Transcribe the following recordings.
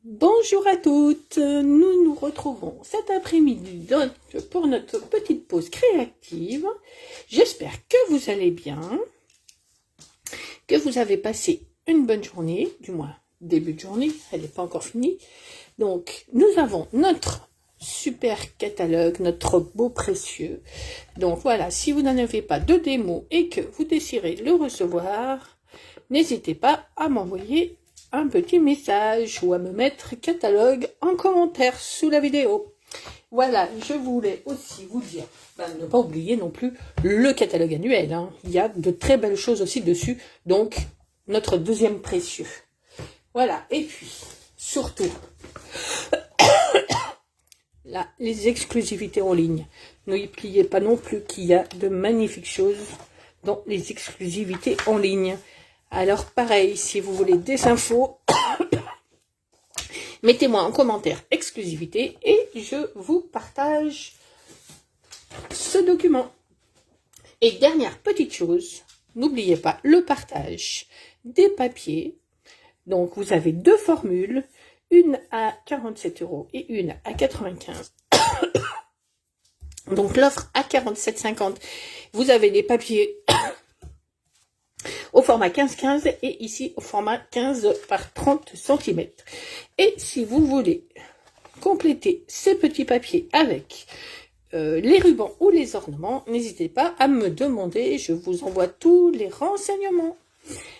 Bonjour à toutes, nous nous retrouvons cet après-midi pour notre petite pause créative. J'espère que vous allez bien, que vous avez passé une bonne journée, du moins début de journée, elle n'est pas encore finie. Donc nous avons notre super catalogue, notre beau précieux. Donc voilà, si vous n'en avez pas de démo et que vous désirez le recevoir, n'hésitez pas à m'envoyer un petit message ou à me mettre catalogue en commentaire sous la vidéo. Voilà, je voulais aussi vous dire, ne pas oublier non plus le catalogue annuel. Il y a de très belles choses aussi dessus, donc notre deuxième précieux. Voilà, et puis, surtout, là, les exclusivités en ligne. N'oubliez pas non plus qu'il y a de magnifiques choses dans les exclusivités en ligne. Alors pareil, si vous voulez des infos, mettez-moi en commentaire exclusivité et je vous partage ce document. Et dernière petite chose, n'oubliez pas le partage des papiers. Donc vous avez deux formules, une à 47 € et une à 95. Donc l'offre à 47,50, vous avez des papiers au format 15-15 et ici au format 15 par 30 cm. Et si vous voulez compléter ces petits papiers avec les rubans ou les ornements, n'hésitez pas à me demander, je vous envoie tous les renseignements.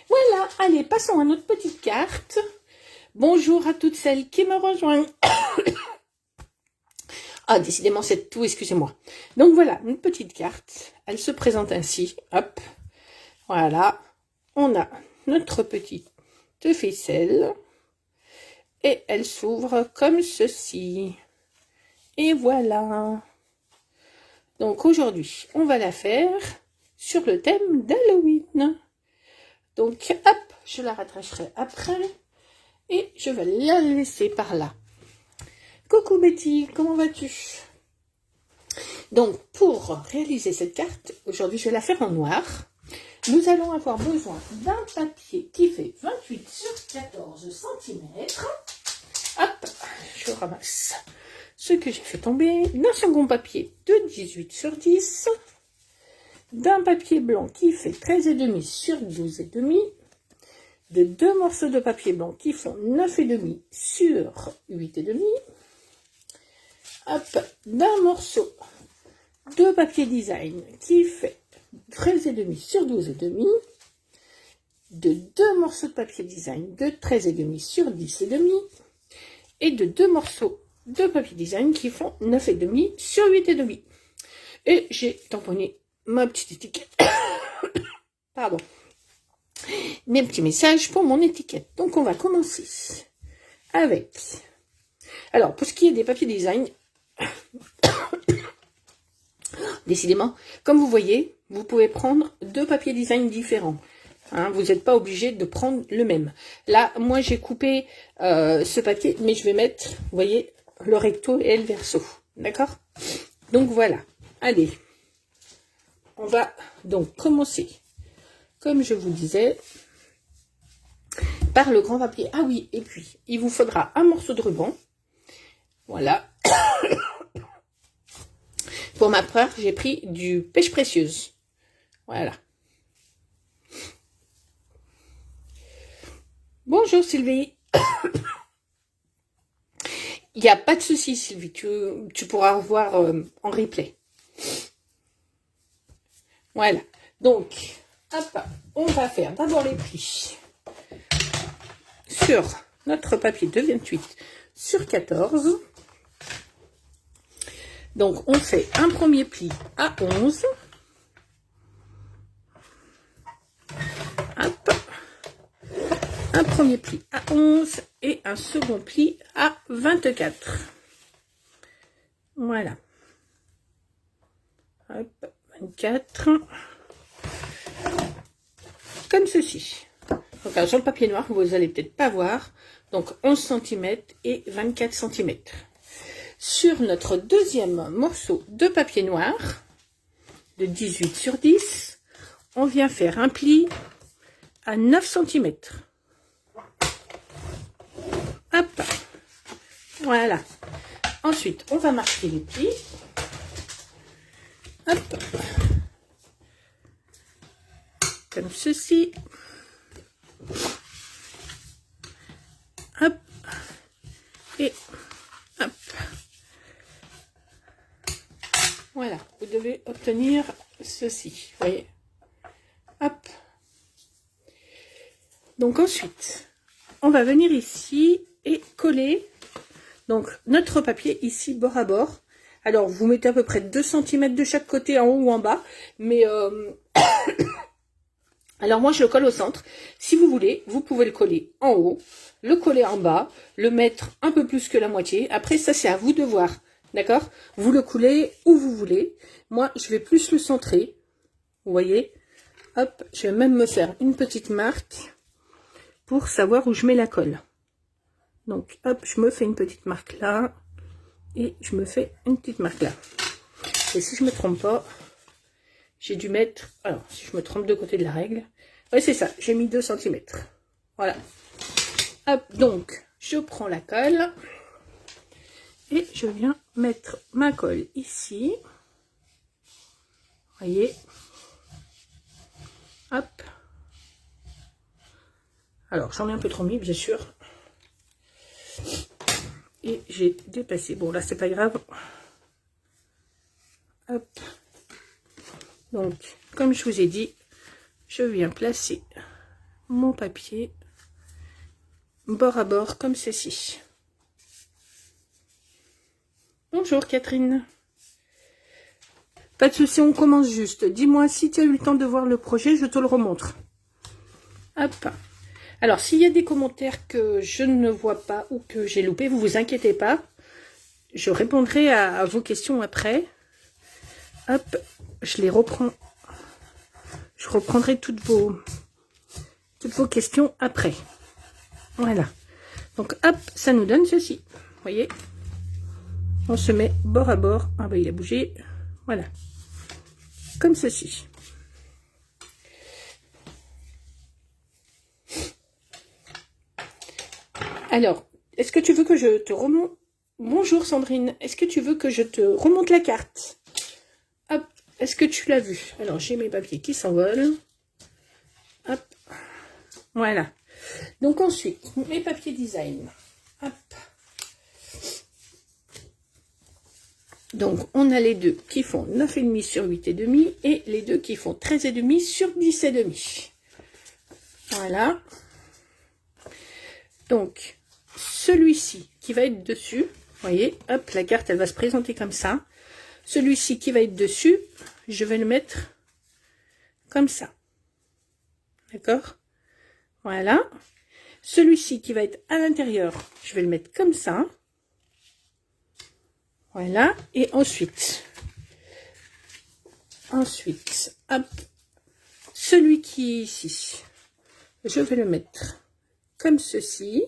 Voilà, allez, passons à notre petite carte. Bonjour à toutes celles qui me rejoignent. Ah, décidément, c'est tout, excusez-moi. Donc voilà, une petite carte. Elle se présente ainsi. Hop, voilà. On a notre petite ficelle et elle s'ouvre comme ceci. Et voilà. Donc aujourd'hui, on va la faire sur le thème d'Halloween. Donc hop, je la rattacherai après et je vais la laisser par là. Coucou Betty, comment vas-tu? Donc pour réaliser cette carte, aujourd'hui je vais la faire en noir. Nous allons avoir besoin d'un papier qui fait 28 sur 14 cm. Hop, je ramasse ce que j'ai fait tomber. D'un second papier de 18 sur 10. D'un papier blanc qui fait 13,5 sur 12,5. De deux morceaux de papier blanc qui font 9,5 sur 8,5. Hop, d'un morceau de papier design qui fait 13,5 sur 12,5, de deux morceaux de papier design de 13,5 sur 10,5 et de deux morceaux de papier design qui font 9,5 sur 8,5. Et j'ai tamponné ma petite étiquette. Pardon. Mes petits messages pour mon étiquette. Donc on va commencer avec... Alors pour ce qui est des papiers design... Décidément, comme vous voyez, vous pouvez prendre deux papiers design différents. Vous n'êtes pas obligé de prendre le même. Là, moi, j'ai coupé ce papier, mais je vais mettre, vous voyez, le recto et le verso. D'accord? Donc, voilà. Allez. On va donc commencer, comme je vous disais, par le grand papier. Ah oui, et puis, il vous faudra un morceau de ruban. Voilà. Pour ma part, j'ai pris du pêche précieuse. Voilà. Bonjour Sylvie. Il n'y a pas de souci Sylvie, tu pourras revoir en replay. Voilà. Donc, hop, on va faire d'abord les plis sur notre papier de 28 sur 14. Donc, on fait un premier pli à 11. Hop. Un premier pli à 11 et un second pli à 24. Voilà. Hop, 24. Comme ceci. Donc, alors, sur le papier noir, vous allez peut-être pas voir. Donc, 11 cm et 24 cm. Sur notre deuxième morceau de papier noir, de 18 sur 10, on vient faire un pli à 9 cm. Hop, Voilà. Ensuite, on va marquer les plis. Hop. Comme ceci. Hop. Et hop. Voilà. Vous devez obtenir ceci. Vous voyez. Hop. Donc ensuite, on va venir ici et coller donc notre papier ici bord à bord. Alors vous mettez à peu près 2 cm de chaque côté en haut ou en bas, mais alors moi je le colle au centre. Si vous voulez, vous pouvez le coller en haut, le coller en bas, le mettre un peu plus que la moitié. Après ça c'est à vous de voir, d'accord? Vous le coulez où vous voulez. Moi je vais plus le centrer, vous voyez. Hop, je vais même me faire une petite marque pour savoir où je mets la colle. Donc hop, je me fais une petite marque là et je me fais une petite marque là. Et si je me trompe pas, j'ai dû mettre, alors si je me trompe de côté de la règle, ouais c'est ça, j'ai mis 2 cm. Voilà. Hop, donc je prends la colle et je viens mettre ma colle ici. Voyez. Hop. Alors j'en ai un peu trop mis bien sûr. Et j'ai dépassé. Bon là c'est pas grave. Hop. Donc comme je vous ai dit, je viens placer mon papier bord à bord comme ceci. Bonjour Catherine. Pas de souci, on commence juste. Dis-moi si tu as eu le temps de voir le projet, je te le remontre. Hop. Alors, s'il y a des commentaires que je ne vois pas ou que j'ai loupé, vous vous inquiétez pas. Je répondrai à vos questions après. Hop, je les reprends. Je reprendrai toutes vos questions après. Voilà. Donc, hop, ça nous donne ceci. Vous voyez? On se met bord à bord. Ah bah, il a bougé. Voilà. Comme ceci. Alors, est-ce que tu veux que je te remonte? Bonjour Sandrine, est-ce que tu veux que je te remonte la carte? Hop, est-ce que tu l'as vu? Alors, j'ai mes papiers qui s'envolent. Hop, voilà. Donc ensuite, mes papiers design. Hop. Donc, on a les deux qui font 9,5 sur 8,5 et les deux qui font 13,5 sur 10,5. Voilà. Donc, celui-ci qui va être dessus, vous voyez, hop, la carte, elle va se présenter comme ça. Celui-ci qui va être dessus, je vais le mettre comme ça. D'accord? Voilà. Celui-ci qui va être à l'intérieur, je vais le mettre comme ça. Voilà. Et ensuite, hop, celui qui est ici, je vais le mettre comme ceci.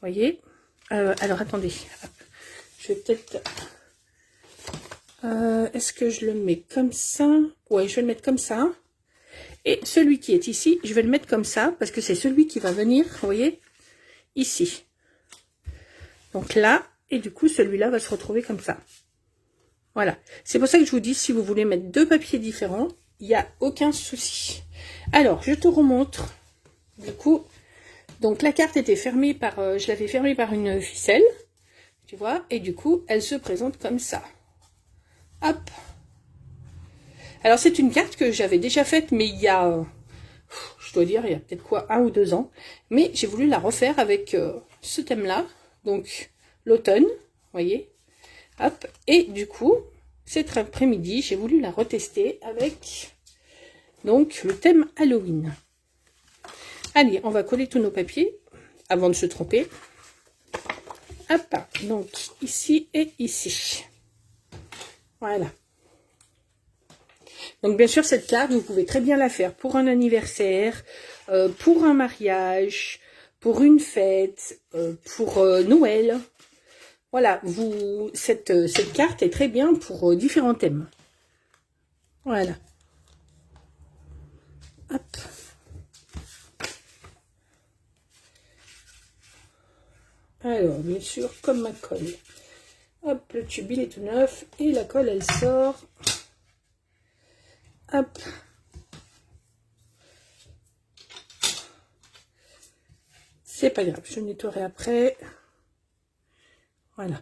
Vous voyez? Alors, attendez. Hop. Je vais peut-être... est-ce que je le mets comme ça? Ouais, je vais le mettre comme ça. Et celui qui est ici, je vais le mettre comme ça, parce que c'est celui qui va venir, vous voyez, ici. Donc là, et du coup, celui-là va se retrouver comme ça. Voilà. C'est pour ça que je vous dis, si vous voulez mettre deux papiers différents, il n'y a aucun souci. Alors, je te remontre. Du coup, donc la carte était fermée par, je l'avais fermée par une ficelle, tu vois, et du coup, elle se présente comme ça. Hop. Alors, c'est une carte que j'avais déjà faite, mais il y a, je dois dire, il y a peut-être quoi, 1 ou 2 ans. Mais j'ai voulu la refaire avec ce thème-là, donc l'automne, vous voyez. Hop. Et du coup, cet après-midi, j'ai voulu la retester avec donc le thème Halloween. Allez, on va coller tous nos papiers avant de se tromper. Hop, donc ici et ici. Voilà. Donc bien sûr, cette carte, vous pouvez très bien la faire pour un anniversaire, pour un mariage, pour une fête, pour Noël. Voilà, cette carte est très bien pour différents thèmes. Voilà. Hop. Alors, bien sûr, comme ma colle. Hop, le tube, il est tout neuf. Et la colle, elle sort. Hop. C'est pas grave, je nettoierai après. Voilà.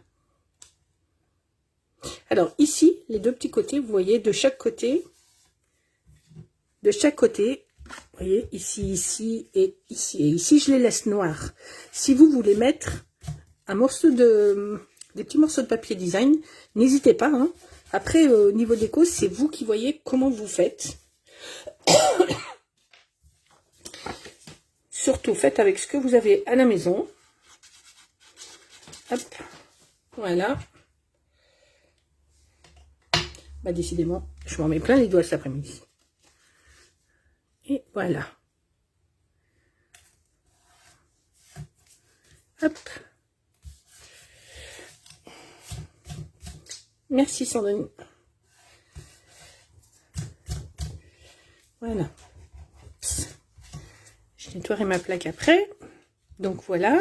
Alors, ici, les deux petits côtés, vous voyez, de chaque côté, vous voyez, ici, ici et ici. Et ici, je les laisse noirs. Si vous voulez mettre un morceau des petits morceaux de papier design, n'hésitez pas. Hein. Après, au niveau déco, c'est vous qui voyez comment vous faites. Surtout, faites avec ce que vous avez à la maison. Hop, voilà. Bah, décidément, je m'en mets plein les doigts cet après-midi. Et voilà. Hop. Merci Sandrine. Voilà. Je nettoierai ma plaque après. Donc voilà.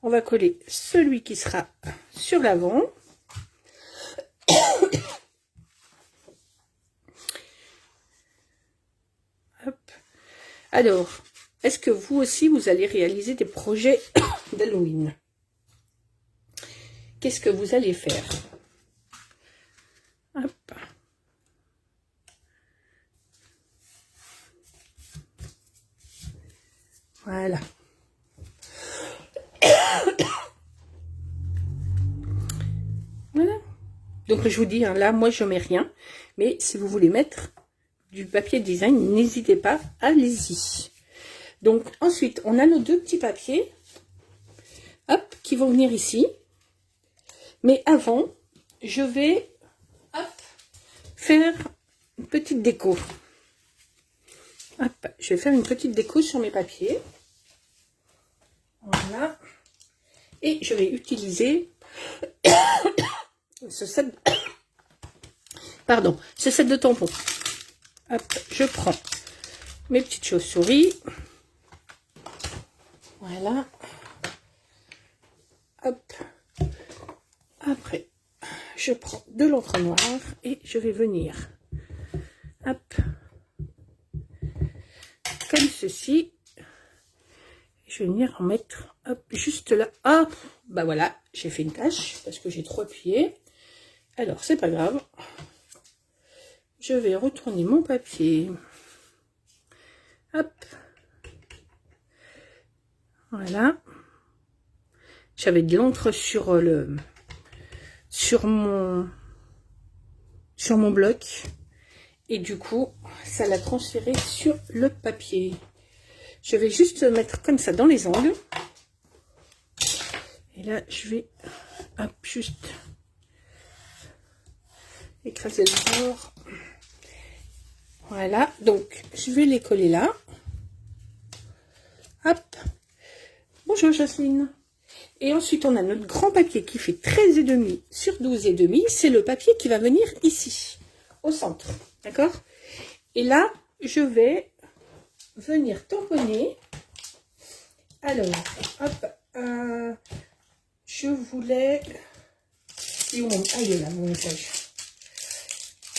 On va coller celui qui sera sur l'avant. Hop. Alors, est-ce que vous aussi, vous allez réaliser des projets d'Halloween? Qu'est-ce que vous allez faire? Hop. Voilà. Voilà. Donc je vous dis, hein, là, moi je mets rien. Mais si vous voulez mettre du papier design, n'hésitez pas, allez-y. Donc ensuite, on a nos deux petits papiers, hop, qui vont venir ici. Mais avant, je vais, hop, faire une petite déco. Hop, je vais faire une petite déco sur mes papiers. Voilà. Et je vais utiliser ce set, ce set de tampons. Hop, je prends mes petites chauves-souris. Voilà. Hop. Après, je prends de l'encre noire et je vais venir, hop, comme ceci. Je vais venir en mettre, hop, juste là. Ah, bah voilà, j'ai fait une tache parce que j'ai trop appuyé. Alors, c'est pas grave. Je vais retourner mon papier. Hop. Voilà. J'avais de l'encre sur mon bloc. Et du coup, ça l'a transféré sur le papier. Je vais juste mettre comme ça dans les angles. Et là, je vais, hop, juste écraser le bord. Voilà, donc je vais les coller là. Hop. Bonjour Jocelyne. Et ensuite, on a notre grand papier qui fait 13,5 sur 12,5. C'est le papier qui va venir ici, au centre. D'accord? Et là, je vais venir tamponner. Alors, hop. Je voulais... Et où mon... Ah, il est là, mon message.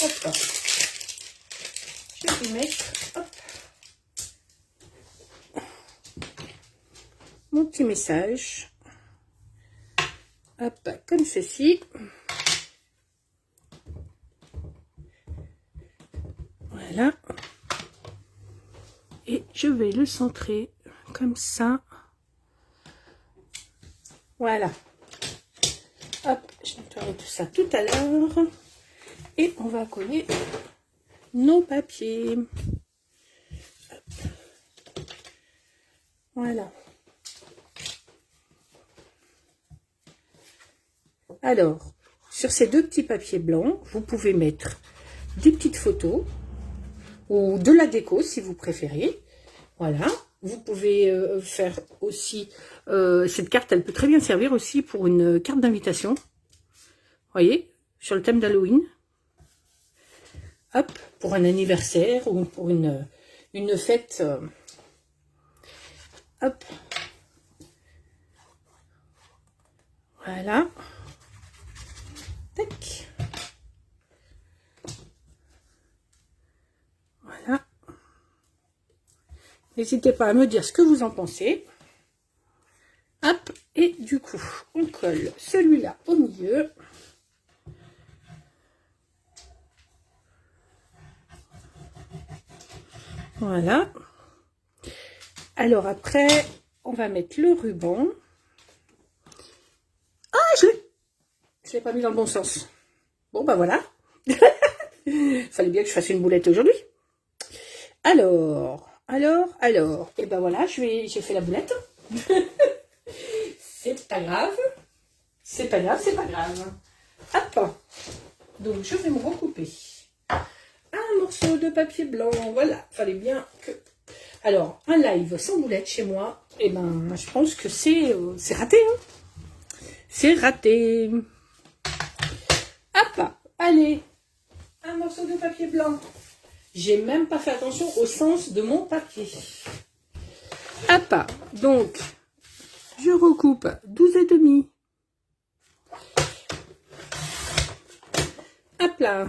Hop, hop. Je vais mettre... Hop. Mon petit message. Hop, comme ceci. Voilà. Et je vais le centrer comme ça. Voilà. Hop, je nettoierai tout ça tout à l'heure. Et on va coller nos papiers. Hop. Voilà. Alors, sur ces deux petits papiers blancs, vous pouvez mettre des petites photos ou de la déco si vous préférez. Voilà. Vous pouvez faire aussi... cette carte, elle peut très bien servir aussi pour une carte d'invitation. Voyez, sur le thème d'Halloween. Hop, pour un anniversaire ou pour une fête. Hop. Voilà. Tac. Voilà. N'hésitez pas à me dire ce que vous en pensez. Hop, et du coup, on colle celui-là au milieu. Voilà. Alors après, on va mettre le ruban. Ah, je l'ai pas mis dans le bon sens. Bon, bah voilà. Fallait bien que je fasse une boulette aujourd'hui. Alors. Et ben voilà, j'ai fait la boulette. C'est pas grave. C'est pas grave. Hop. Donc, je vais me recouper un morceau de papier blanc. Voilà, fallait bien que... Alors, un live sans boulette chez moi, et ben, je pense que c'est raté. Hein. C'est raté. Hop, allez. Un morceau de papier blanc. J'ai même pas fait attention au sens de mon papier. Hop, donc, je recoupe 12,5. Hop là,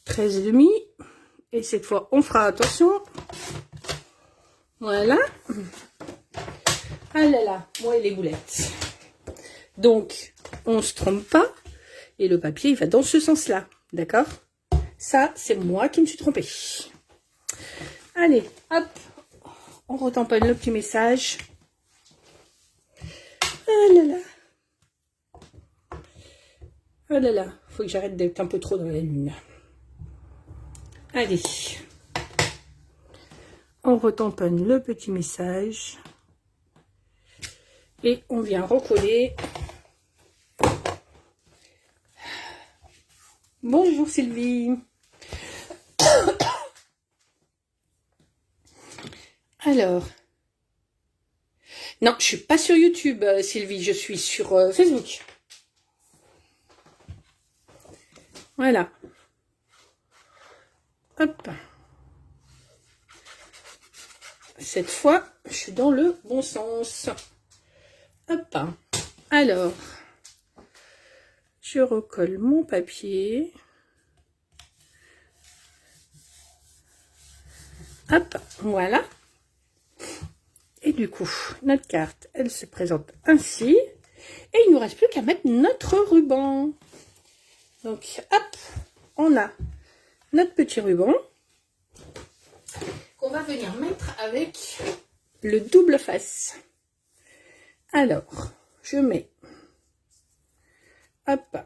13,5. Et cette fois, on fera attention. Voilà. Ah là là, moi et les boulettes. Donc, on ne se trompe pas. Et le papier, il va dans ce sens-là. D'accord? Ça, c'est moi qui me suis trompée. Allez, hop. On retamponne le petit message. Ah là là. Oh là là, faut que j'arrête d'être un peu trop dans la lune. Allez. On retamponne le petit message. Et on vient recoller. Bonjour Sylvie. Alors. Non, je suis pas sur YouTube, Sylvie. Je suis sur Facebook. Voilà. Hop. Cette fois, je suis dans le bon sens. Hop. Alors, je recolle mon papier. Hop, voilà. Et du coup, notre carte, elle se présente ainsi. Et il ne nous reste plus qu'à mettre notre ruban. Donc, hop, on a notre petit ruban qu'on va venir mettre avec le double face. Alors, je mets, hop,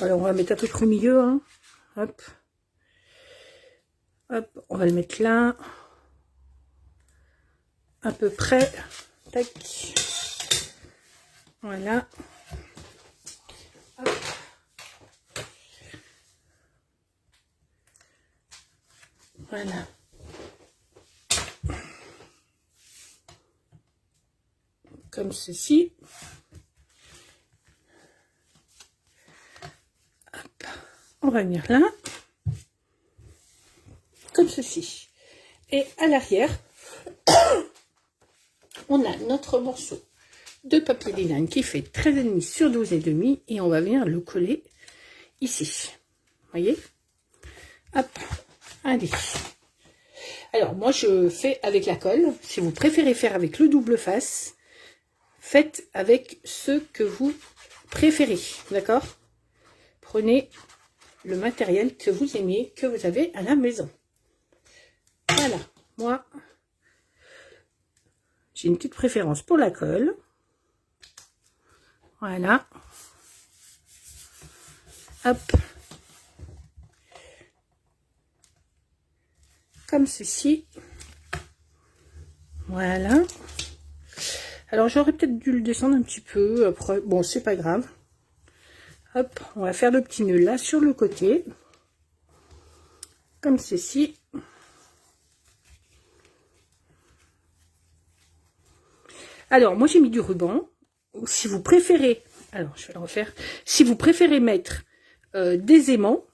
alors on va mettre à peu près au milieu, hein. Hop, hop, on va le mettre là, à peu près, tac, voilà, hop. Voilà. Comme ceci. Hop. On va venir là. Comme ceci. Et à l'arrière, on a notre morceau de papier design qui fait 13,5 sur 12,5 et on va venir le coller ici. Voyez? Hop. Allez. Alors, moi, je fais avec la colle. Si vous préférez faire avec le double face, faites avec ce que vous préférez. D'accord? Prenez le matériel que vous aimez, que vous avez à la maison. Voilà. Moi, j'ai une petite préférence pour la colle. Voilà. Hop. Comme ceci. Voilà. Alors j'aurais peut-être dû le descendre un petit peu après. Bon, c'est pas grave. Hop, on va faire le petit nœud là sur le côté. Comme ceci. Alors moi j'ai mis du ruban. Si vous préférez, alors je vais le refaire. Si vous préférez mettre des aimants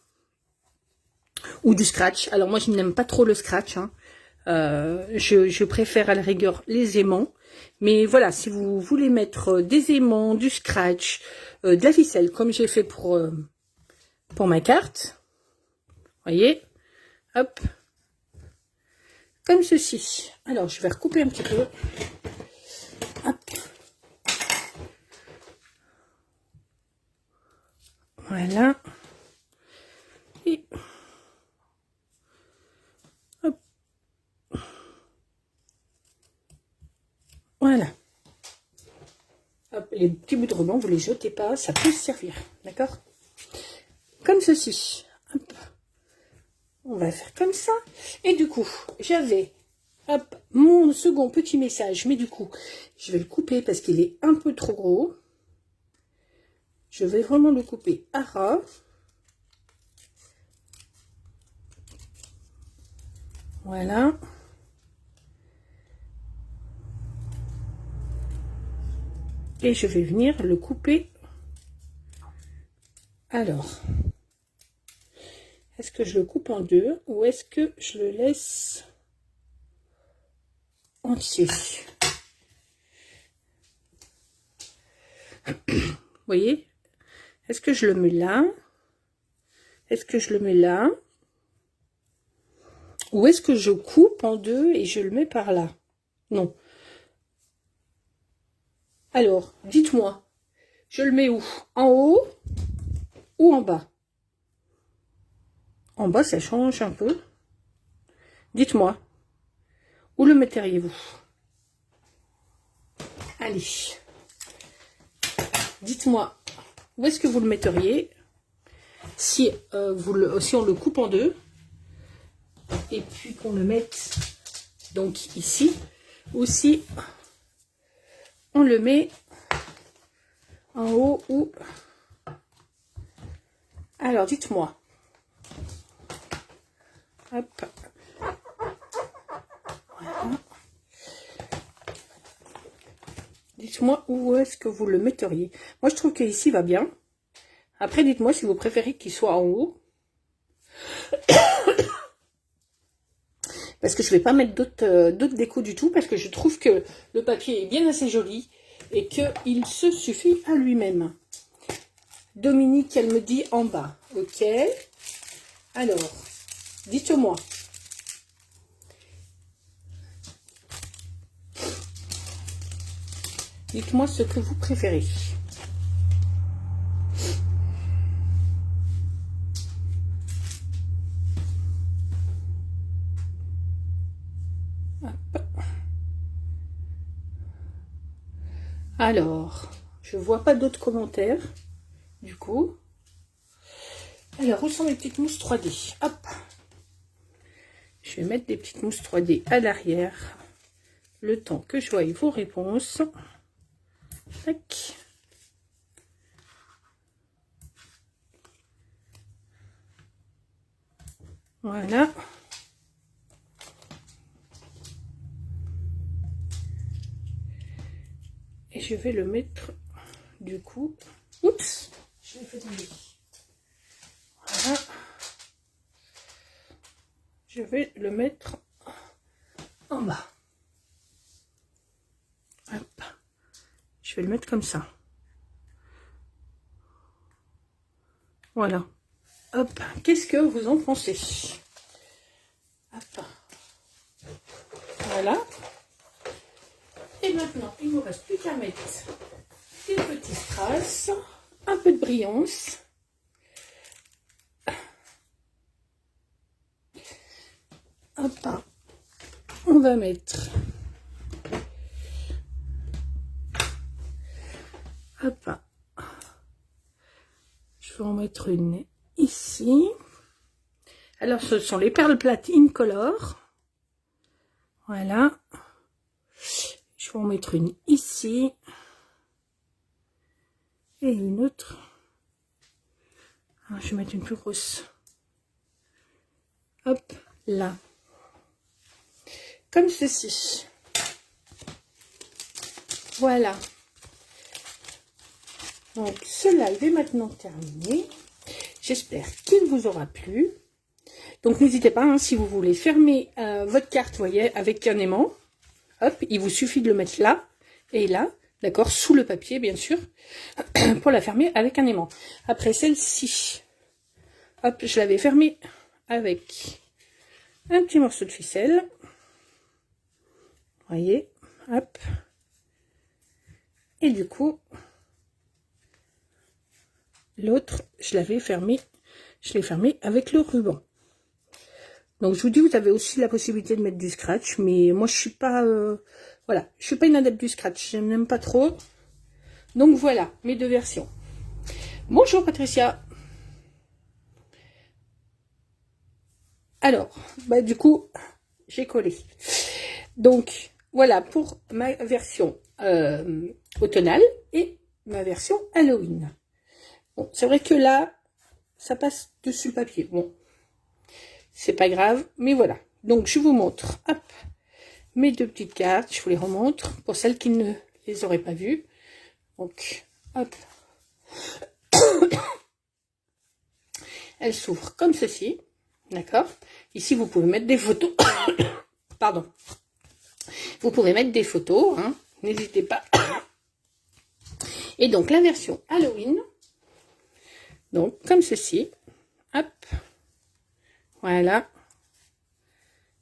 ou du scratch. Alors moi je n'aime pas trop le scratch, hein. Je préfère à la rigueur les aimants. Mais voilà, si vous voulez mettre des aimants, du scratch, de la ficelle, comme j'ai fait pour ma carte, voyez, hop, comme ceci. Alors, je vais recouper un petit peu. Hop. Voilà. Et hop. Voilà. Hop, les petits bouts de ruban, vous les jetez pas, ça peut se servir, d'accord? Comme ceci. Hop. On va faire comme ça. Et du coup, j'avais hop, mon second petit message, mais du coup, je vais le couper parce qu'il est un peu trop gros. Je vais vraiment le couper à ras. Voilà. Et je vais venir le couper. Alors, est-ce que je le coupe en deux ou est-ce que je le laisse entier? Vous voyez? Est-ce que je le mets là? Est-ce que je le mets là? Ou est-ce que je coupe en deux et je le mets par là? Non. Alors, dites-moi, je le mets où? En haut ou en bas? En bas, ça change un peu. Dites-moi, où le metteriez-vous? Allez. Dites-moi, où est-ce que vous le metteriez si, si on le coupe en deux et puis qu'on le mette donc ici, ou si on le met en haut ou... Alors, dites-moi. Hop. Voilà. Dites-moi où est-ce que vous le metteriez. Moi, je trouve que ici va bien. Après, dites-moi si vous préférez qu'il soit en haut. Parce que je ne vais pas mettre d'autres décos du tout. Parce que je trouve que le papier est bien assez joli. Et qu'il se suffit à lui-même. Dominique, elle me dit en bas. Ok. Alors, dites-moi. Dites-moi ce que vous préférez. Hop. Alors, je vois pas d'autres commentaires. Du coup. Alors, où sont mes petites mousses 3D? Hop. Je vais mettre des petites mousses 3D à l'arrière. Le temps que je voie vos réponses. Tac. Voilà. Et je vais le mettre du coup. Oups, je l'ai fait tomber. Voilà. Je vais le mettre en bas. Hop. Je vais le mettre comme ça. Voilà. Hop. Qu'est-ce que vous en pensez? Hop. Voilà. Et maintenant, il ne vous reste plus qu'à mettre des petits strass, un peu de brillance. Hop. On va mettre... Hop. Je vais en mettre une ici. Alors, ce sont les perles plates incolore. Voilà. Je vais en mettre une ici. Et une autre. Alors, je vais mettre une plus grosse. Hop, là. Comme ceci. Voilà. Donc, ce live est maintenant terminé. J'espère qu'il vous aura plu. Donc n'hésitez pas, hein, si vous voulez fermer votre carte, vous voyez, avec un aimant, hop, il vous suffit de le mettre là et là, d'accord, sous le papier bien sûr, pour la fermer avec un aimant. Après celle-ci, hop, je l'avais fermée avec un petit morceau de ficelle, vous voyez, hop, et du coup, l'autre, je l'ai fermé avec le ruban. Donc je vous dis, vous avez aussi la possibilité de mettre du scratch, mais moi je suis pas, voilà, je suis pas une adepte du scratch, je n'aime pas trop. Donc voilà, mes deux versions. Bonjour Patricia. Alors, bah du coup, j'ai collé. Donc voilà pour ma version automnale et ma version Halloween. Bon, c'est vrai que là, ça passe dessus le papier. Bon, c'est pas grave, mais voilà. Donc, je vous montre, hop, mes deux petites cartes. Je vous les remontre pour celles qui ne les auraient pas vues. Donc, hop. Elles s'ouvrent comme ceci. D'accord? Ici, vous pouvez mettre des photos. Pardon. Vous pouvez mettre des photos, hein. N'hésitez pas. Et donc, la version Halloween. Donc, comme ceci. Hop. Voilà.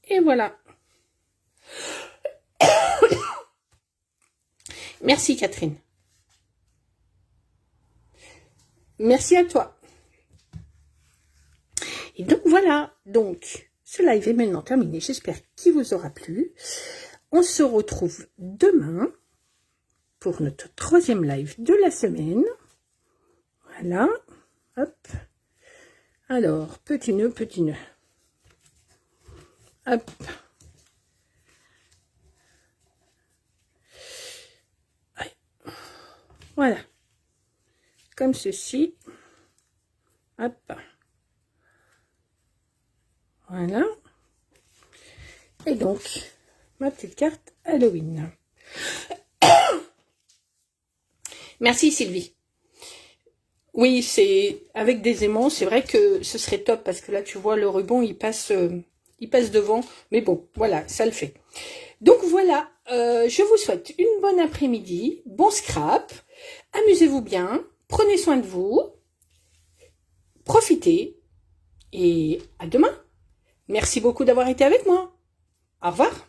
Et voilà. Merci Catherine. Merci à toi. Et donc voilà. Donc, ce live est maintenant terminé. J'espère qu'il vous aura plu. On se retrouve demain pour notre troisième live de la semaine. Voilà. Hop. Alors, petit nœud, petit nœud. Hop. Voilà. Comme ceci. Hop. Voilà. Et donc, ma petite carte Halloween. Merci Sylvie. Oui, c'est avec des aimants, c'est vrai que ce serait top parce que là, tu vois, le ruban, il passe devant. Mais bon, voilà, ça le fait. Donc voilà, je vous souhaite une bonne après-midi, bon scrap, amusez-vous bien, prenez soin de vous, profitez et à demain. Merci beaucoup d'avoir été avec moi. Au revoir.